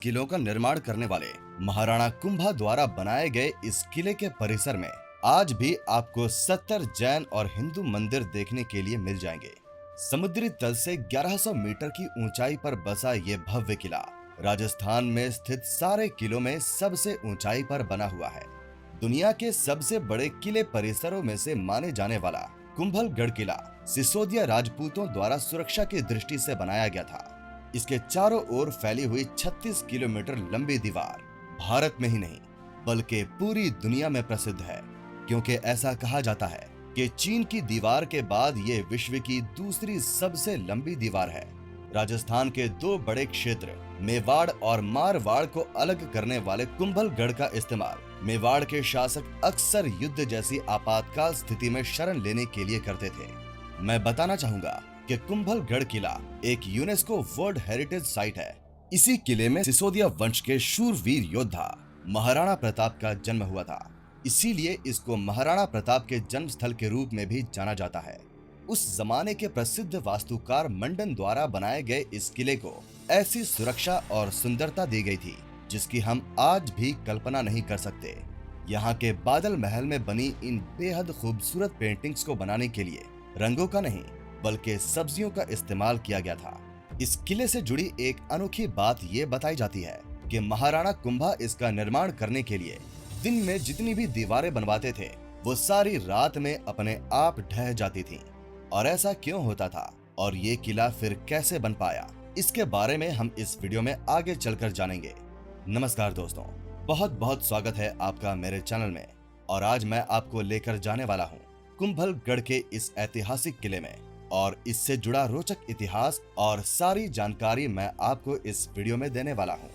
किलों का निर्माण करने वाले महाराणा कुंभा द्वारा बनाए गए इस किले के परिसर में आज भी आपको 70 जैन और हिंदू मंदिर देखने के लिए मिल जाएंगे। समुद्री तल से 1100 मीटर की ऊंचाई पर बसा ये भव्य किला राजस्थान में स्थित सारे किलों में सबसे ऊंचाई पर बना हुआ है। दुनिया के सबसे बड़े किले परिसरों में से माने जाने वाला कुंभलगढ़ किला सिसोदिया राजपूतों द्वारा सुरक्षा की दृष्टि से बनाया गया था। इसके चारों ओर फैली हुई 36 किलोमीटर लंबी दीवार भारत में ही नहीं बल्कि पूरी दुनिया में प्रसिद्ध है, क्योंकि ऐसा कहा जाता है कि चीन की दीवार के बाद ये विश्व की दूसरी सबसे लंबी दीवार है। राजस्थान के दो बड़े क्षेत्र मेवाड़ और मारवाड़ को अलग करने वाले कुंभलगढ़ का इस्तेमाल मेवाड़ के शासक अक्सर युद्ध जैसी आपातकाल स्थिति में शरण लेने के लिए करते थे। मैं बताना चाहूंगा कि कुंभलगढ़ किला एक यूनेस्को वर्ल्ड हेरिटेज साइट है। इसी किले में सिसोदिया वंश के शूरवीर योद्धा महाराणा प्रताप का जन्म हुआ था, इसीलिए इसको महाराणा प्रताप के जन्म स्थल के रूप में भी जाना जाता है। उस जमाने के प्रसिद्ध वास्तुकार मंडन द्वारा बनाए गए इस किले को ऐसी सुरक्षा और सुंदरता दी गई थी जिसकी हम आज भी कल्पना नहीं कर सकते। यहाँ के बादल महल में बनी इन बेहद खूबसूरत पेंटिंग्स को बनाने के लिए रंगों का नहीं बल्कि सब्जियों का इस्तेमाल किया गया था। इस किले से जुड़ी एक अनोखी बात ये बताई जाती है कि महाराणा कुंभा इसका निर्माण करने के लिए दिन में जितनी भी दीवारें बनवाते थे वो सारी रात में अपने आप ढह जाती थीं। और ऐसा क्यों होता था और ये किला फिर कैसे बन पाया, इसके बारे में हम इस वीडियो में आगे चलकर जानेंगे। नमस्कार दोस्तों, बहुत बहुत स्वागत है आपका मेरे चैनल में। और आज मैं आपको लेकर जाने वाला हूँ कुंभलगढ़ के इस ऐतिहासिक किले में, और इससे जुड़ा रोचक इतिहास और सारी जानकारी मैं आपको इस वीडियो में देने वाला हूं।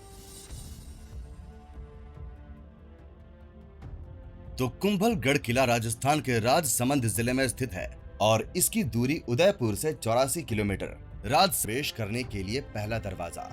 तो कुंभलगढ़ किला राजस्थान के राजसमंद जिले में स्थित है और इसकी दूरी उदयपुर से 84 किलोमीटर। राज प्रवेश करने के लिए पहला दरवाजा,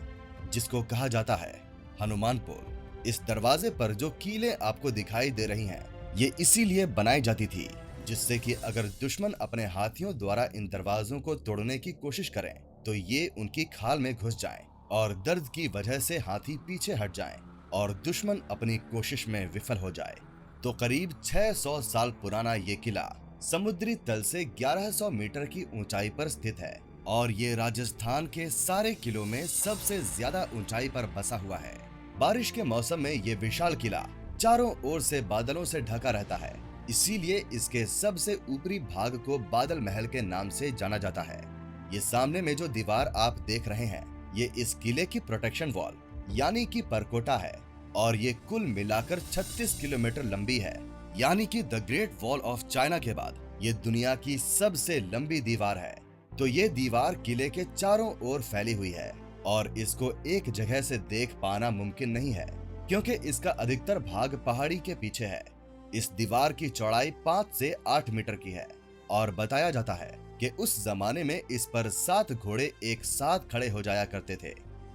जिसको कहा जाता है हनुमान पोल। इस दरवाजे पर जो कीलें आपको दिखाई दे रही हैं, ये इसीलिए बनाई जाती थी जिससे कि अगर दुश्मन अपने हाथियों द्वारा इन दरवाजों को तोड़ने की कोशिश करें तो ये उनकी खाल में घुस जाएं और दर्द की वजह से हाथी पीछे हट जाएं और दुश्मन अपनी कोशिश में विफल हो जाए। तो करीब 600 साल पुराना ये किला समुद्री तल से 1100 मीटर की ऊंचाई पर स्थित है और ये राजस्थान के सारे किलों में सबसे ज्यादा ऊंचाई पर बसा हुआ है। बारिश के मौसम में ये विशाल किला चारों ओर से बादलों से ढका रहता है, इसीलिए इसके सबसे ऊपरी भाग को बादल महल के नाम से जाना जाता है। ये सामने में जो दीवार आप देख रहे हैं, ये इस किले की प्रोटेक्शन वॉल यानी कि परकोटा है और ये कुल मिलाकर 36 किलोमीटर लंबी है, यानी कि the great wall of China के बाद ये दुनिया की सबसे लंबी दीवार है। तो ये दीवार किले के चारों ओर फैली हुई है और इसको एक जगह से देख पाना मुमकिन नहीं है, क्योंकि इसका अधिकतर भाग पहाड़ी के पीछे है। इस दीवार की चौड़ाई 5 से 8 मीटर की है और बताया जाता है कि उस जमाने में इस पर 7 घोड़े एक साथ खड़े हो जाया करते थे।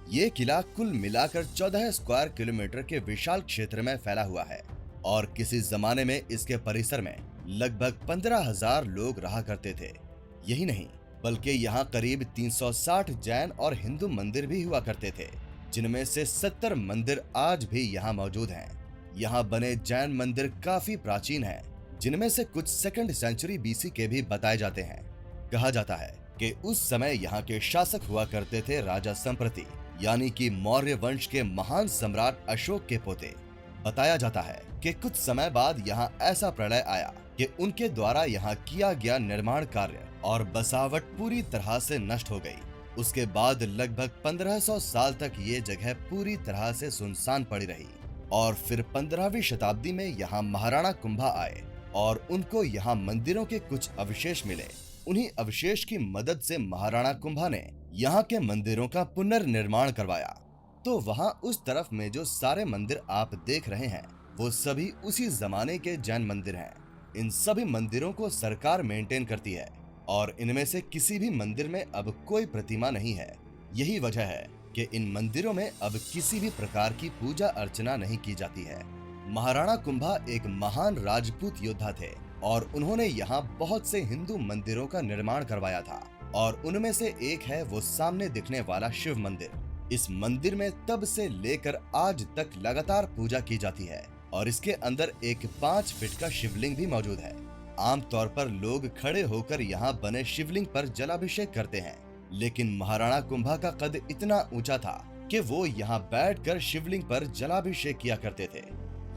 ये किला कुल मिलाकर 14 स्क्वायर किलोमीटर के विशाल क्षेत्र में फैला हुआ है और किसी जमाने में इसके परिसर में लगभग 15,000 लोग रहा करते थे। यही नहीं बल्कि यहाँ करीब 360 जैन और हिंदू मंदिर भी हुआ करते थे, जिनमें से 70 मंदिर आज भी यहाँ मौजूद हैं। यहाँ बने जैन मंदिर काफी प्राचीन हैं, जिनमें से कुछ 2nd सेंचुरी बीसी के भी बताए जाते हैं। कहा जाता है कि उस समय यहाँ के शासक हुआ करते थे राजा संप्रति, यानी कि मौर्य वंश के महान सम्राट अशोक के पोते। बताया जाता है कि कुछ समय बाद यहाँ ऐसा प्रलय आया कि उनके द्वारा यहाँ किया गया निर्माण कार्य और बसावट पूरी तरह से नष्ट हो गई। उसके बाद लगभग 1500 साल तक ये जगह पूरी तरह से सुनसान पड़ी रही और फिर 15वीं शताब्दी में यहाँ महाराणा कुंभा आए और उनको यहाँ मंदिरों के कुछ अवशेष मिले। उन्हीं अवशेष की मदद से महाराणा कुंभा ने यहाँ के मंदिरों का पुनर्निर्माण करवाया। तो वहाँ उस तरफ में जो सारे मंदिर आप देख रहे हैं, वो सभी उसी जमाने के जैन मंदिर हैं। इन सभी मंदिरों को सरकार मेंटेन करती है और इनमें से किसी भी मंदिर में अब कोई प्रतिमा नहीं है। यही वजह है कि इन मंदिरों में अब किसी भी प्रकार की पूजा अर्चना नहीं की जाती है। महाराणा कुंभा एक महान राजपूत योद्धा थे और उन्होंने यहाँ बहुत से हिंदू मंदिरों का निर्माण करवाया था और उनमें से एक है वो सामने दिखने वाला शिव मंदिर। इस मंदिर में तब से लेकर आज तक लगातार पूजा की जाती है और इसके अंदर एक 5 फीट का शिवलिंग भी मौजूद है। आमतौर पर लोग खड़े होकर यहाँ बने शिवलिंग पर जलाभिषेक करते हैं, लेकिन महाराणा कुंभा का कद इतना ऊंचा था कि वो यहाँ बैठकर शिवलिंग पर जलाभिषेक किया करते थे।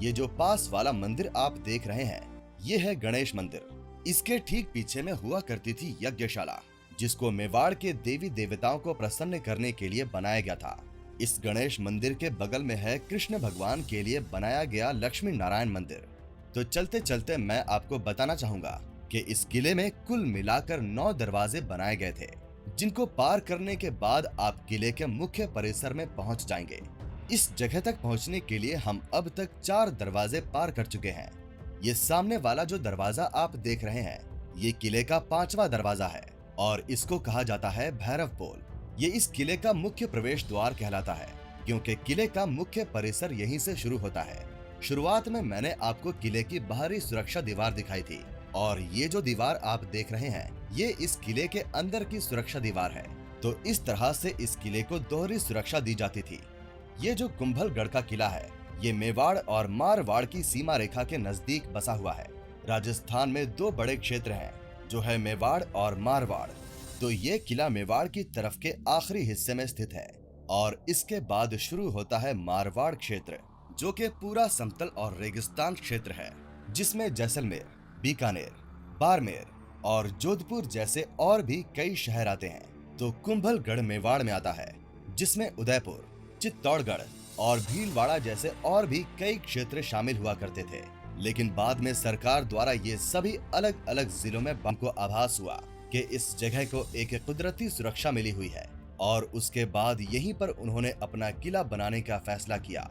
ये जो पास वाला मंदिर आप देख रहे हैं, ये है गणेश मंदिर। इसके ठीक पीछे में हुआ करती थी यज्ञशाला, जिसको मेवाड़ के देवी देवताओं को प्रसन्न करने के लिए बनाया गया था। इस गणेश मंदिर के बगल में है कृष्ण भगवान के लिए बनाया गया लक्ष्मी नारायण मंदिर। तो चलते चलते मैं आपको बताना चाहूंगा कि इस किले में कुल मिलाकर 9 दरवाजे बनाए गए थे, जिनको पार करने के बाद आप किले के मुख्य परिसर में पहुंच जाएंगे। इस जगह तक पहुंचने के लिए हम अब तक 4 दरवाजे पार कर चुके हैं। ये सामने वाला जो दरवाजा आप देख रहे हैं, ये किले का 5वां दरवाजा है और इसको कहा जाता है भैरव पोल। ये इस किले का मुख्य प्रवेश द्वार कहलाता है, क्योंकि किले का मुख्य परिसर यहीं से शुरू होता है। शुरुआत में मैंने आपको किले की बाहरी सुरक्षा दीवार दिखाई थी और ये जो दीवार आप देख रहे हैं, ये इस किले के अंदर की सुरक्षा दीवार है। तो इस तरह से इस किले को दोहरी सुरक्षा दी जाती थी। ये जो कुंभलगढ़ का किला है, ये मेवाड़ और मारवाड़ की सीमा रेखा के नजदीक बसा हुआ है। राजस्थान में 2 बड़े क्षेत्र हैं, जो है मेवाड़ और मारवाड़। तो ये किला मेवाड़ की तरफ के आखिरी हिस्से में स्थित है और इसके बाद शुरू होता है मारवाड़ क्षेत्र, जो कि पूरा समतल और रेगिस्तान क्षेत्र है, जिसमें जैसलमेर, बीकानेर, बाड़मेर और जोधपुर जैसे और भी कई शहर आते हैं। तो कुंभलगढ़ मेवाड़ में आता है, जिसमें उदयपुर, चित्तौड़गढ़ और भीलवाड़ा जैसे और भी कई क्षेत्र शामिल हुआ करते थे। लेकिन बाद में सरकार द्वारा ये सभी अलग अलग जिलों में हमको आभास हुआ कि इस जगह को एक कुदरती सुरक्षा मिली हुई है और उसके बाद यहीं पर उन्होंने अपना किला बनाने का फैसला किया।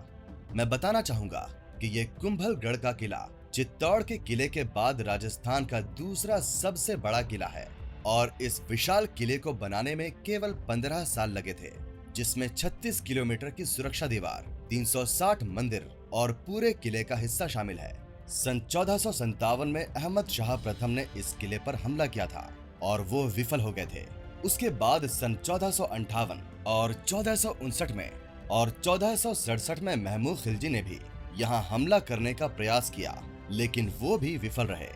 मैं बताना चाहूंगा कि ये कुंभलगढ़ का किला चित्तौड़ के किले के बाद राजस्थान का दूसरा सबसे बड़ा किला है और इस विशाल किले को बनाने में केवल 15 साल लगे थे, जिसमें 36 किलोमीटर की सुरक्षा दीवार, 360 मंदिर और पूरे किले का हिस्सा शामिल है। सन 1457 में अहमद शाह प्रथम ने इस किले पर हमला किया था और वो विफल हो गए थे। उसके बाद सन 1458 और 1459 में और 1467 में महमूद खिलजी ने भी यहाँ हमला करने का प्रयास किया, लेकिन वो भी विफल रहे।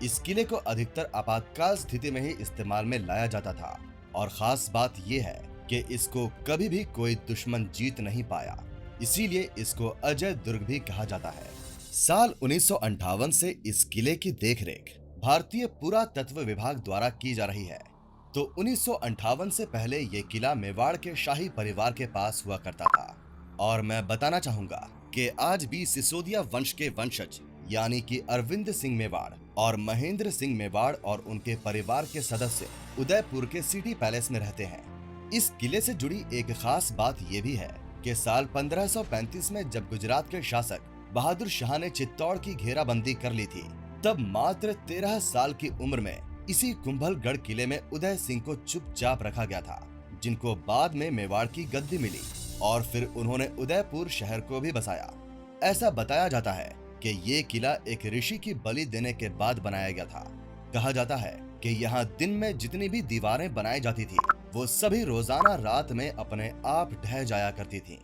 इस किले को अधिकतर आपातकाल स्थिति में ही इस्तेमाल में लाया जाता था और खास बात ये है कि इसको कभी भी कोई दुश्मन जीत नहीं पाया, इसीलिए इसको अजय दुर्ग भी कहा जाता है। साल 1958 से इस किले की देखरेख भारतीय पुरातत्व विभाग द्वारा की जा रही है। तो 1958 से पहले ये किला मेवाड़ के शाही परिवार के पास हुआ करता था और मैं बताना चाहूंगा कि आज भी सिसोदिया वंश के वंशज यानी कि अरविंद सिंह मेवाड़ और महेंद्र सिंह मेवाड़ और उनके परिवार के सदस्य उदयपुर के सिटी पैलेस में रहते हैं। इस किले से जुड़ी एक खास बात ये भी है कि साल 1535 में जब गुजरात के शासक बहादुर शाह ने चित्तौड़ की घेराबंदी कर ली थी, तब मात्र 13 साल की उम्र में इसी कुंभलगढ़ किले में उदय सिंह को चुपचाप रखा गया था, जिनको बाद में मेवाड़ की गद्दी मिली और फिर उन्होंने उदयपुर शहर को भी बसाया। ऐसा बताया जाता है कि ये किला एक ऋषि की बलि देने के बाद बनाया गया था। कहा जाता है कि यहाँ दिन में जितनी भी दीवारें बनाई जाती थी, वो सभी रोजाना रात में अपने आप ढह जाया करती थीं।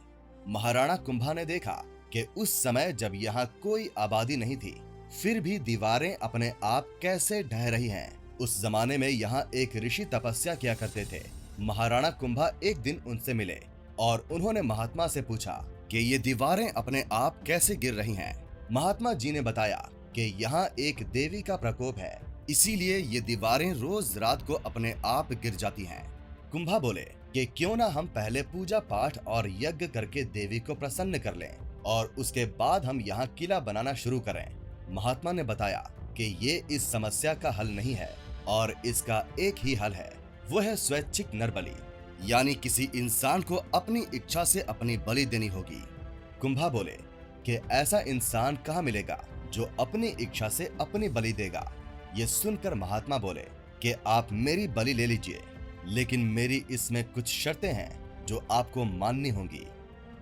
महाराणा कुंभा ने देखा कि उस समय जब यहाँ कोई आबादी नहीं थी, फिर भी दीवारें अपने आप कैसे ढह रही हैं। उस जमाने में यहाँ एक ऋषि तपस्या किया करते थे। महाराणा कुंभा एक दिन उनसे मिले और उन्होंने महात्मा से पूछा कि ये दीवारें अपने आप कैसे गिर रही हैं। महात्मा जी ने बताया कि यहाँ एक देवी का प्रकोप है, इसीलिए ये दीवारें रोज रात को अपने आप गिर जाती हैं। कुंभा बोले कि क्यों ना हम पहले पूजा पाठ और यज्ञ करके देवी को प्रसन्न कर लें और उसके बाद हम यहाँ किला बनाना शुरू करें। महात्मा ने बताया कि ये इस समस्या का हल नहीं है और इसका एक ही हल है, वो है स्वैच्छिक नरबलि, यानी किसी इंसान को अपनी इच्छा से अपनी बलि देनी होगी। कुंभा बोले कि ऐसा इंसान कहाँ मिलेगा जो अपनी इच्छा से अपनी बलि देगा। ये सुनकर महात्मा बोले कि आप मेरी बलि ले लीजिए, लेकिन मेरी इसमें कुछ शर्तें हैं जो आपको माननी होंगी।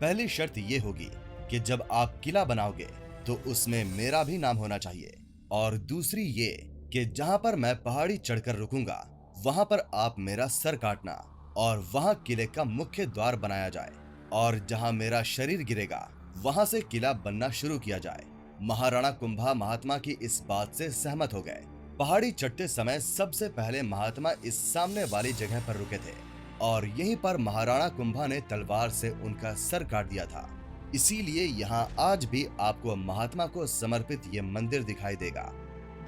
पहली शर्त ये होगी कि जब आप किला बनाओगे तो उसमें मेरा भी नाम होना चाहिए, और दूसरी ये कि जहाँ पर मैं पहाड़ी चढ़कर रुकूंगा वहाँ पर आप मेरा सर काटना और वहाँ किले का मुख्य द्वार बनाया जाए। और जहां मेरा शरीर गिरेगा वहां से किला बनना शुरू किया जाए। महाराणा कुंभा महात्मा की इस बात से सहमत हो गए। पहाड़ी चढ़ते समय सबसे पहले महात्मा इस सामने वाली जगह पर रुके थे और यहीं पर महाराणा कुंभा ने तलवार से उनका सर काट दिया था। इसीलिए यहाँ आज भी आपको महात्मा को समर्पित ये मंदिर दिखाई देगा।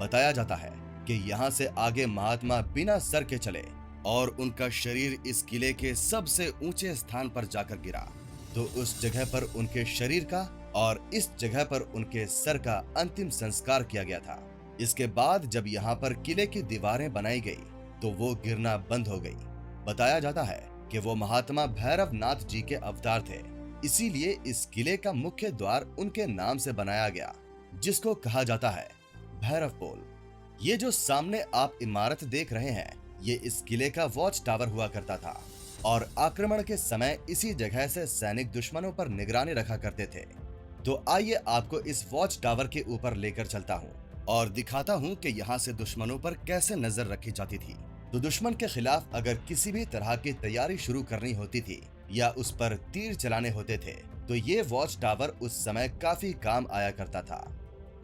बताया जाता है कि यहाँ से आगे महात्मा बिना सर के चले और उनका शरीर इस किले के सबसे ऊंचे स्थान पर जाकर गिरा, तो उस जगह पर उनके शरीर का और इस जगह पर उनके सर का अंतिम संस्कार किया गया था। इसके बाद जब यहाँ पर किले की दीवारें बनाई गई तो वो गिरना बंद हो गई। बताया जाता है कि वो महात्मा भैरव नाथ जी के अवतार थे, इसीलिए इस किले का मुख्य द्वार उनके नाम से बनाया गया, जिसको कहा जाता है भैरव पोल। ये जो सामने आप इमारत देख रहे हैं, ये इस किले का वॉच टावर हुआ करता था और आक्रमण के समय इसी जगह से सैनिक दुश्मनों पर निगरानी रखा करते थे। तो आइए आपको इस वॉच टावर के ऊपर लेकर चलता हूँ और दिखाता हूँ कि यहाँ से दुश्मनों पर कैसे नजर रखी जाती थी। तो दुश्मन के खिलाफ अगर किसी भी तरह की तैयारी शुरू करनी होती थी या उस पर तीर चलाने होते थे, तो ये वॉच टावर उस समय काफी काम आया करता था।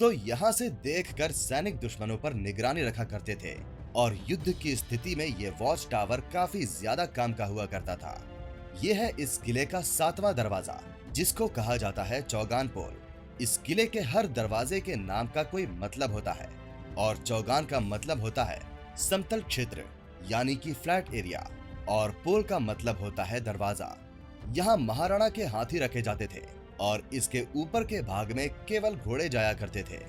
तो यहाँ से देखकर सैनिक दुश्मनों पर निगरानी रखा करते थे और युद्ध की स्थिति में ये वॉच टावर काफी ज्यादा काम का हुआ करता था। ये है इस किले का 7वां दरवाजा, जिसको कहा जाता है चौगान पोल। इस किले के हर दरवाजे के नाम का कोई मतलब होता है और चौगान का मतलब होता है समतल क्षेत्र यानी कि फ्लैट एरिया और पोल का मतलब होता है दरवाजा। यहाँ महाराणा के हाथी रखे जाते थे और इसके ऊपर के भाग में केवल घोड़े जाया करते थे।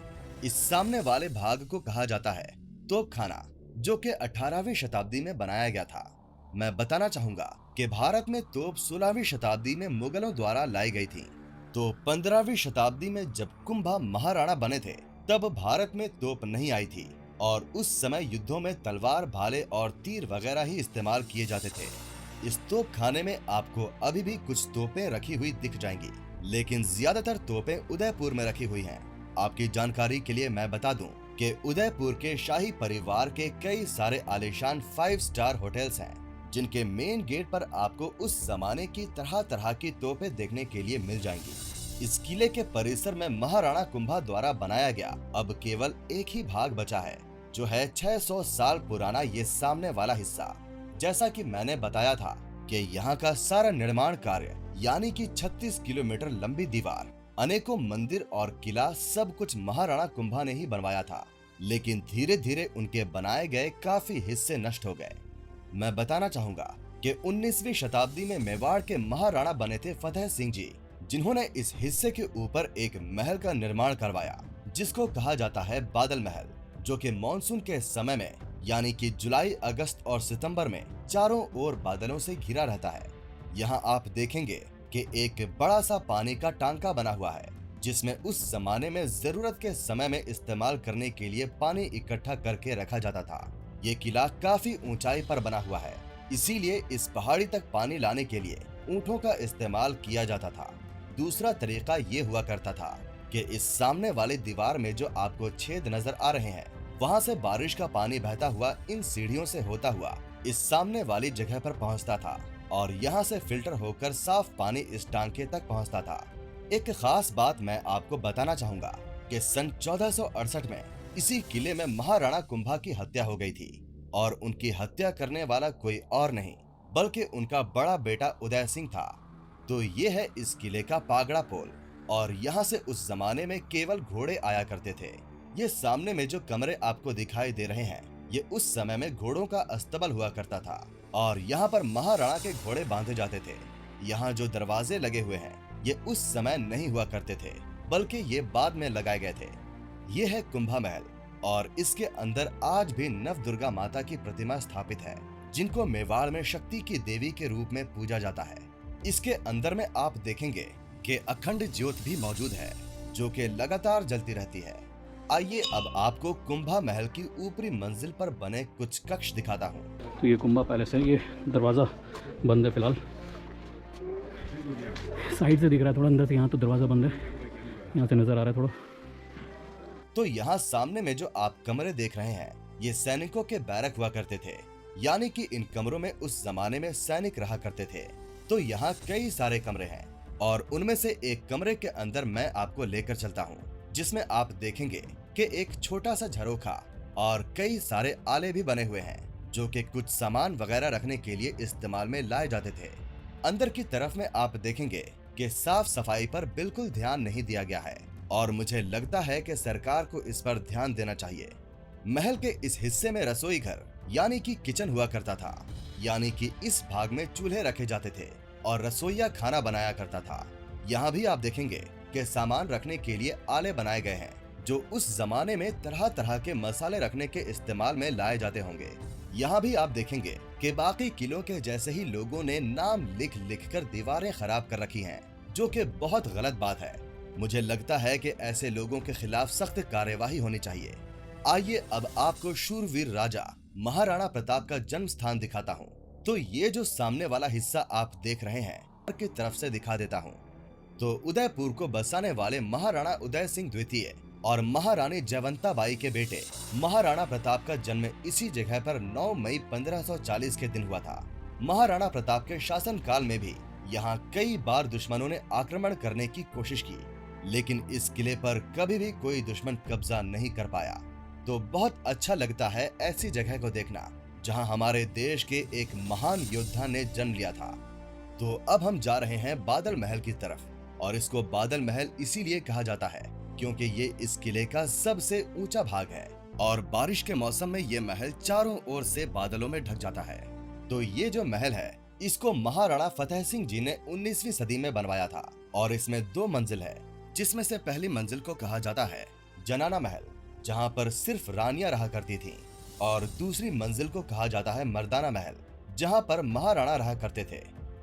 इस सामने वाले भाग को कहा जाता है तोपखाना, जो कि 18वीं शताब्दी में बनाया गया था। मैं बताना चाहूंगा कि भारत में तोप 16वीं शताब्दी में मुगलों द्वारा लाई गई थी। तो 15वीं शताब्दी में जब कुंभा महाराणा बने थे, तब भारत में तोप नहीं आई थी और उस समय युद्धों में तलवार, भाले और तीर वगैरह ही इस्तेमाल किए जाते थे। इस तोप खाने में आपको अभी भी कुछ तोपें रखी हुई दिख जाएंगी, लेकिन ज्यादातर तोपें उदयपुर में रखी हुई हैं। आपकी जानकारी के लिए मैं बता दूं कि उदयपुर के शाही परिवार के कई सारे आलीशान 5 स्टार होटल्स हैं, जिनके मेन गेट पर आपको उस जमाने की तरह तरह की तोपें देखने के लिए मिल जाएंगी। इस किले के परिसर में महाराणा कुंभा द्वारा बनाया गया अब केवल एक ही भाग बचा है, जो है 600 साल पुराना ये सामने वाला हिस्सा। जैसा कि मैंने बताया था कि यहाँ का सारा निर्माण कार्य यानी कि 36 किलोमीटर लंबी दीवार, अनेकों मंदिर और किला सब कुछ महाराणा कुंभा ने ही बनवाया था, लेकिन धीरे धीरे उनके बनाए गए काफी हिस्से नष्ट हो गए। मैं बताना चाहूंगा कि 19वीं शताब्दी में मेवाड़ के महाराणा बने थे फतेह सिंह जी, जिन्होंने इस हिस्से के ऊपर एक महल का निर्माण करवाया, जिसको कहा जाता है बादल महल, जो कि मानसून के समय में यानी कि जुलाई, अगस्त और सितंबर में चारों ओर बादलों से घिरा रहता है। यहाँ आप देखेंगे कि एक बड़ा सा पानी का टांका बना हुआ है, जिसमें उस जमाने में जरूरत के समय में इस्तेमाल करने के लिए पानी इकट्ठा करके रखा जाता था। ये किला काफी ऊंचाई पर बना हुआ है, इसीलिए इस पहाड़ी तक पानी लाने के लिए ऊंटों का इस्तेमाल किया जाता था। दूसरा तरीका ये हुआ करता था कि इस सामने वाली दीवार में जो आपको छेद नजर आ रहे हैं, वहाँ से बारिश का पानी बहता हुआ इन सीढ़ियों से होता हुआ इस सामने वाली जगह पर पहुँचता था और यहाँ से फिल्टर होकर साफ पानी इस टांके तक पहुँचता था। एक खास बात मैं आपको बताना चाहूंगा कि सन 1468 में इसी किले में महाराणा कुंभा की हत्या हो गई थी और उनकी हत्या करने वाला कोई और नहीं बल्कि उनका बड़ा बेटा उदय सिंह था। तो ये है इस किले का पागड़ा पोल और यहाँ से उस जमाने में केवल घोड़े आया करते थे। ये सामने में जो कमरे आपको दिखाई दे रहे हैं, ये उस समय में घोड़ों का अस्तबल हुआ करता था और यहाँ पर महाराणा के घोड़े बांधे जाते थे। यहाँ जो दरवाजे लगे हुए हैं, ये उस समय नहीं हुआ करते थे, बल्कि ये बाद में लगाए गए थे। ये है कुंभा महल और इसके अंदर आज भी नव दुर्गा माता की प्रतिमा स्थापित है, जिनको मेवाड़ में शक्ति की देवी के रूप में पूजा जाता है। इसके अंदर में आप देखेंगे कि अखंड ज्योत भी मौजूद है, जो कि लगातार जलती रहती है। आइए अब आपको कुंभा महल की ऊपरी मंजिल पर बने कुछ कक्ष दिखाता हूँ। तो ये कुंभा पैलेस है, ये दरवाज़ा बंद है फिलहाल, साइड से दिख रहा है थोड़ा, अंदर से यहाँ तो दरवाज़ा बंद है, यहाँ से नज़र आ रहा है थोड़ा। तो यहाँ सामने में जो आप कमरे देख रहे हैं, ये सैनिकों के बैरक हुआ करते थे, यानी कि इन कमरों में उस जमाने में सैनिक रहा करते थे। तो यहाँ कई सारे कमरे हैं और उनमें से एक कमरे के अंदर मैं आपको लेकर चलता हूँ, जिसमें आप देखेंगे कि एक छोटा सा झरोखा और कई सारे आले भी बने हुए हैं, जो कि कुछ सामान वगैरह रखने के लिए इस्तेमाल में लाए जाते थे। अंदर की तरफ में आप देखेंगे कि साफ सफाई पर बिल्कुल ध्यान नहीं दिया गया है और मुझे लगता है कि सरकार को इस पर ध्यान देना चाहिए। महल के इस हिस्से में रसोई घर यानी कि किचन हुआ करता था, यानी कि इस भाग में चूल्हे रखे जाते थे और रसोइया खाना बनाया करता था। यहाँ भी आप देखेंगे कि सामान रखने के लिए आले बनाए गए हैं, जो उस जमाने में तरह तरह के मसाले रखने के इस्तेमाल में लाए जाते होंगे। यहाँ भी आप देखेंगे कि बाकी किलों के जैसे ही लोगों ने नाम लिख लिख कर दीवारें खराब कर रखी हैं, जो कि बहुत गलत बात है। मुझे लगता है कि ऐसे लोगों के खिलाफ सख्त कार्यवाही होनी चाहिए। आइए अब आपको शूरवीर राजा महाराणा प्रताप का जन्म स्थान दिखाता हूँ। तो ये जो सामने वाला हिस्सा आप देख रहे हैं की तरफ से दिखा देता हूँ। तो उदयपुर को बसाने वाले महाराणा उदय सिंह द्वितीय और महारानी जयवंताबाई के बेटे महाराणा प्रताप का जन्म इसी जगह पर 9 मई 1540 के दिन हुआ था। महाराणा प्रताप के शासन काल में भी यहाँ कई बार दुश्मनों ने आक्रमण करने की कोशिश की, लेकिन इस किले पर कभी भी कोई दुश्मन कब्जा नहीं कर पाया। तो बहुत अच्छा लगता है ऐसी जगह को देखना जहां हमारे देश के एक महान योद्धा ने जन्म लिया था। तो अब हम जा रहे हैं बादल महल की तरफ, और इसको बादल महल इसीलिए कहा जाता है क्योंकि ये इस किले का सबसे ऊंचा भाग है और बारिश के मौसम में ये महल चारों ओर से बादलों में ढक जाता है। तो ये जो महल है इसको महाराणा फतेह सिंह जी ने 19वीं सदी में बनवाया था और इसमें 2 मंजिल है, जिसमें से पहली मंजिल को कहा जाता है जनाना महल, जहाँ पर सिर्फ रानियां रहा करती थीं, और दूसरी मंजिल को कहा जाता है मर्दाना महल, जहाँ पर महाराणा रहा करते थे।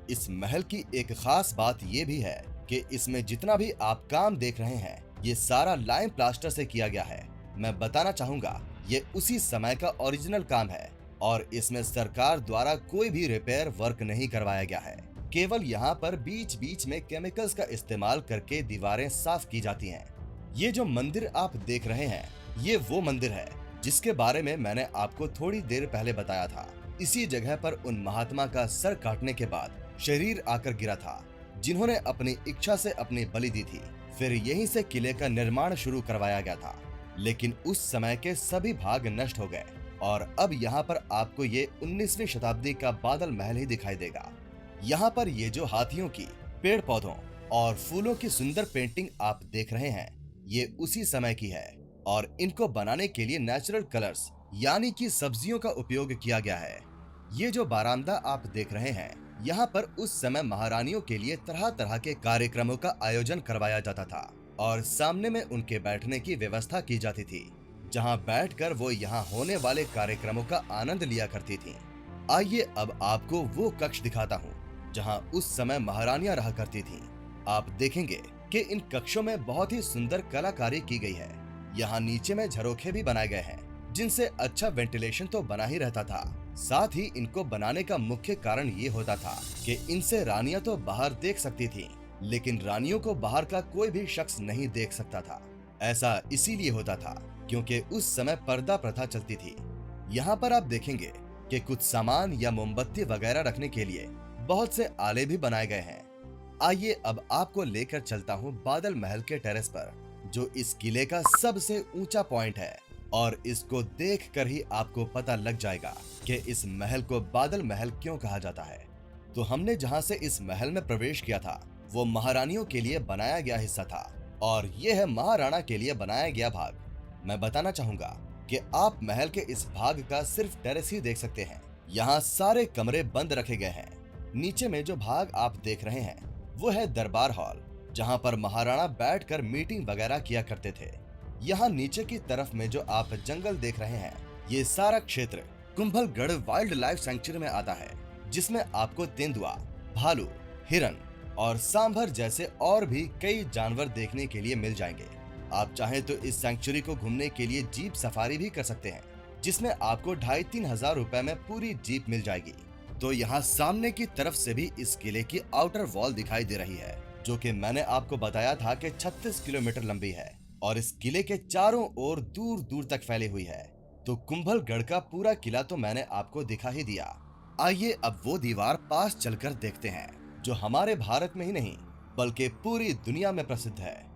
इस महल की एक खास बात ये भी है कि इसमें जितना भी आप काम देख रहे हैं ये सारा लाइम प्लास्टर से किया गया है। मैं बताना चाहूंगा ये उसी समय का ओरिजिनल काम है और इसमें सरकार द्वारा कोई भी रिपेयर वर्क नहीं करवाया गया है। केवल यहाँ पर बीच बीच में केमिकल्स का इस्तेमाल करके दीवारें साफ की जाती हैं। ये जो मंदिर आप देख रहे हैं ये वो मंदिर है जिसके बारे में मैंने आपको थोड़ी देर पहले बताया था। इसी जगह पर उन महात्मा का सर काटने के बाद शरीर आकर गिरा था, जिन्होंने अपनी इच्छा से अपनी बलि दी थी। फिर यहीं से किले का निर्माण शुरू करवाया गया था, लेकिन उस समय के सभी भाग नष्ट हो गए और अब यहाँ पर आपको ये 19वीं शताब्दी का बादल महल ही दिखाई देगा। यहाँ पर ये जो हाथियों की, पेड़ पौधों और फूलों की सुंदर पेंटिंग आप देख रहे हैं ये उसी समय की है और इनको बनाने के लिए नेचुरल कलर्स यानी कि सब्जियों का उपयोग किया गया है। ये जो बारामदा आप देख रहे हैं यहाँ पर उस समय महारानियों के लिए तरह तरह के कार्यक्रमों का आयोजन करवाया जाता था और सामने में उनके बैठने की व्यवस्था की जाती थी, जहाँ बैठकर वो यहाँ होने वाले कार्यक्रमों का आनंद लिया करती थीं। आइए अब आपको वो कक्ष दिखाता हूँ जहाँ उस समय महारानियां रहा करती थीं। आप देखेंगे कि इन कक्षों में बहुत ही सुंदर कलाकारी की गई है। यहाँ नीचे में झरोखे भी बनाए गए हैं, जिनसे अच्छा वेंटिलेशन तो बना ही रहता था। साथ ही इनको बनाने का मुख्य कारण ये होता था कि इनसे रानियां तो बाहर देख सकती थीं, लेकिन रानियों को बाहर का कोई भी शख्स नहीं देख सकता था। ऐसा इसीलिए होता था क्योंकि उस समय पर्दा प्रथा चलती थी। यहाँ पर आप देखेंगे कि कुछ सामान या मोमबत्ती वगैरह रखने के लिए बहुत से आले भी बनाए गए हैं। आइए अब आपको लेकर चलता हूँ बादल महल के टेरेस पर, जो इस किले का सबसे ऊंचा पॉइंट है, और इसको देखकर ही आपको पता लग जाएगा कि इस महल को बादल महल क्यों कहा जाता है। तो हमने जहाँ से इस महल में प्रवेश किया था वो महारानियों के लिए बनाया गया हिस्सा था और ये है महाराणा के लिए बनाया गया भाग। मैं बताना चाहूंगा कि आप महल के इस भाग का सिर्फ टेरेस ही देख सकते हैं। यहाँ सारे कमरे बंद रखे गए हैं। नीचे में जो भाग आप देख रहे हैं वो है दरबार हॉल, जहाँ पर महाराणा बैठकर मीटिंग वगैरह किया करते थे। यहाँ नीचे की तरफ में जो आप जंगल देख रहे हैं ये सारा क्षेत्र कुंभलगढ़ वाइल्ड लाइफ सेंचुरी में आता है, जिसमें आपको तेंदुआ, भालू, हिरन और सांभर जैसे और भी कई जानवर देखने के लिए मिल जाएंगे। आप चाहें तो इस सेंचुरी को घूमने के लिए जीप सफारी भी कर सकते हैं, जिसमें आपको 2,500-3 हजार रुपए में पूरी जीप मिल जाएगी। तो यहाँ सामने की तरफ से भी इस किले की आउटर वॉल दिखाई दे रही है, जो कि मैंने आपको बताया था कि 36 किलोमीटर लंबी है और इस किले के चारों ओर दूर दूर तक फैली हुई है। तो कुंभलगढ़ का पूरा किला तो मैंने आपको दिखा ही दिया। आइए अब वो दीवार पास चलकर देखते हैं जो हमारे भारत में ही नहीं बल्कि पूरी दुनिया में प्रसिद्ध है।